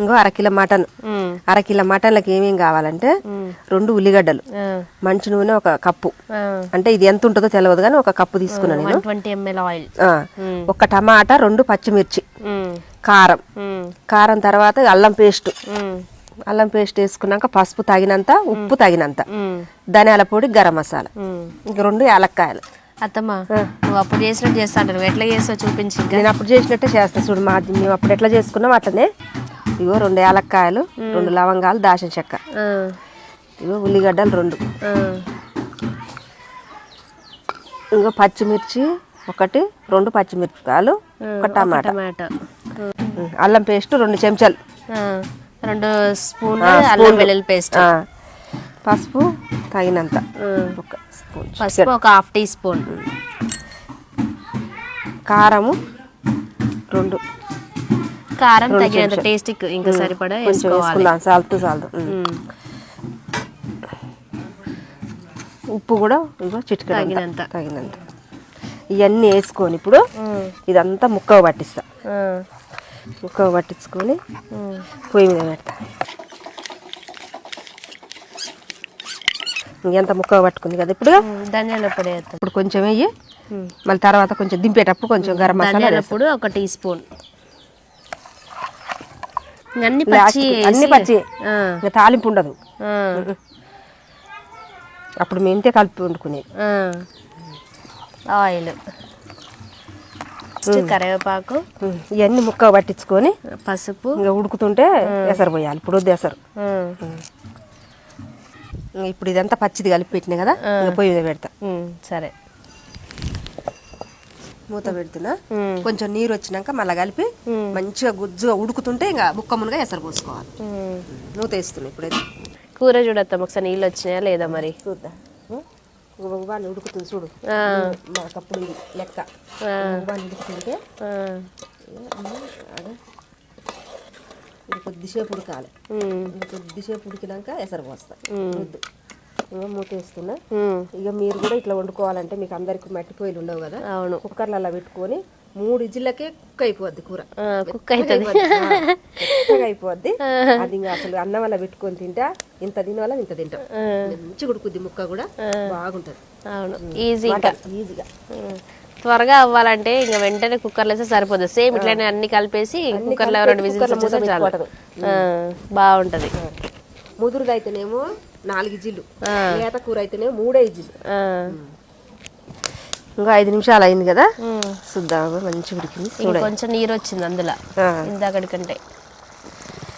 ఇంకో అరకిలో మటన్. అరకిలో మటన్లకి ఏమేం కావాలంటే 2 ఉల్లిగడ్డలు, మంచి నూనె 1 కప్పు, అంటే ఇది ఎంత ఉంటుందో తెలియదు కానీ 1 కప్పు తీసుకున్నాను నేను. 120 ml ఆయిల్, 1 టమాటా, 2 పచ్చిమిర్చి, కారం తర్వాత అల్లం పేస్ట్, అల్లం పేస్ట్ వేసుకున్నాక పసుపు తగినంత, ఉప్పు తగినంత, ధనియాల పొడి, గరం మసాలా, ఇంక 2 యాలక్కాయలు. అత్తమ్మ నువ్వు అప్పుడు చేసినట్టు చేస్తా అంటారు, ఎట్లా చేస్తావు చూపించి. నేను అప్పుడు చేసినట్టే చేస్తా చూడు, మేము అప్పుడు ఎట్లా చేసుకున్నాం అట్లనే. ఇగో 2 యాలక్కాయలు, 2 లవంగాలు, దాచిన చెక్క, ఇగో ఉల్లిగడ్డలు 2, ఇంకో పచ్చిమిర్చి 1, 2 పచ్చిమిరపకాయలు, 1 టమాటా, అల్లం పేస్ట్ 2 చెంచాలు, 2 స్పూన్లు అల్లం వెల్లుల్లి పేస్ట్, పసుపు తగినంత 1 స్పూన్, పసుపు 1/2 టీ స్పూన్, కారము 2, కారం తగినంత, టేస్ట్కి ఇంకా సరిపడా వేసుకోవాలి, చాలు. ఉప్పు కూడా ఇగో చిటికెడు తగినంత. ఇవన్నీ వేసుకొని ఇప్పుడు ఇదంతా ముక్కగా పట్టిస్తా. ముక్కగా పట్టించుకొని పొయ్యి మీద పెడతా. ఎంత ముక్కగా పట్టుకుంది కదా ఇప్పుడు ధనియాల పొడి ఇప్పుడు కొంచెం వెయ్యి, మళ్ళీ తర్వాత కొంచెం దింపేటప్పుడు కొంచెం గరం మసాలా పొడి 1 టీ స్పూన్. అన్ని పచ్చి, ఇంకా తాలింపు ఉండదు. అప్పుడు మేము ఇంతే కలిపి వండుకునేది. ఆయిల్, కరివేపాకు, ఇవన్నీ ముక్కగా పట్టించుకొని పసుపు, ఇంకా ఉడుకుతుంటే ఎసరు పోయాలి. ఇప్పుడు వద్దు ఎసరు. ఇప్పుడు ఇదంతా పచ్చిది కలిపి పెట్టినా కదా, ఇంకా పొయ్యి మీద పెడతా. సరే, మూత పెడుతున్నా. కొంచెం నీరు వచ్చినాక మళ్ళీ కలిపి మంచిగా గుజ్జుగా ఉడుకుతుంటే ఇంకా ముక్కములుగా ఎసరు పోసుకోవాలి. మూత వేస్తున్నా. ఇప్పుడైతే కూర చూడత్తాం ఒకసారి, నీళ్ళు వచ్చినాయా లేదా మరి చూద్దాం. బాగా ఉడుకుతుంది చూడు, మాకప్పుడు లెక్క బాగా ఉడుకుతుంటే కొద్దిసేపు ఉడకాలి. కొద్దిసేపు ఉడికినాక ఎసరు పోస్తా. మూత వేస్తున్నా. ఇక మీరు కూడా ఇట్లా వండుకోవాలంటే మీకు అందరికి మట్టి పొయ్యిలు ఉండవు కదా. అవును, కుక్కర్లు అలా పెట్టుకొని 3 విజిల్లకే కుక్ అయిపోద్ది కూర. కుక్ అవుతుంది, అయిపోద్ది. అది ఇంకా అసలు అన్నం వల్ల పెట్టుకొని తింటా, ఇంత తినవాళ్ళ ఇంత తింటాం. మంచిగా ఉడుకుద్ది, ముక్క కూడా బాగుంటది. అవును, ఈజీగా త్వరగా అవ్వాలంటే ఇంకా వెంటనే కుక్కర్లో వేస్తే సరిపోతుంది. సేమ్ ఇట్లనే అన్ని కలిపేసి కుక్కర్లో 2 విజిల్స్ వచ్చేస్తే చాలు, బాగుంటది. ముదురుగా అయితేనేమో 4 విజిల్లు, లేత కూర అయితేనేమో 3 విజిల్లు. ఇంకా 5 నిమిషాలు అయింది కదా, చూద్దాం. మంచిగా ఉడికింది. కొంచెం నీరు వచ్చింది అందులో ఇందాకటి కంటే.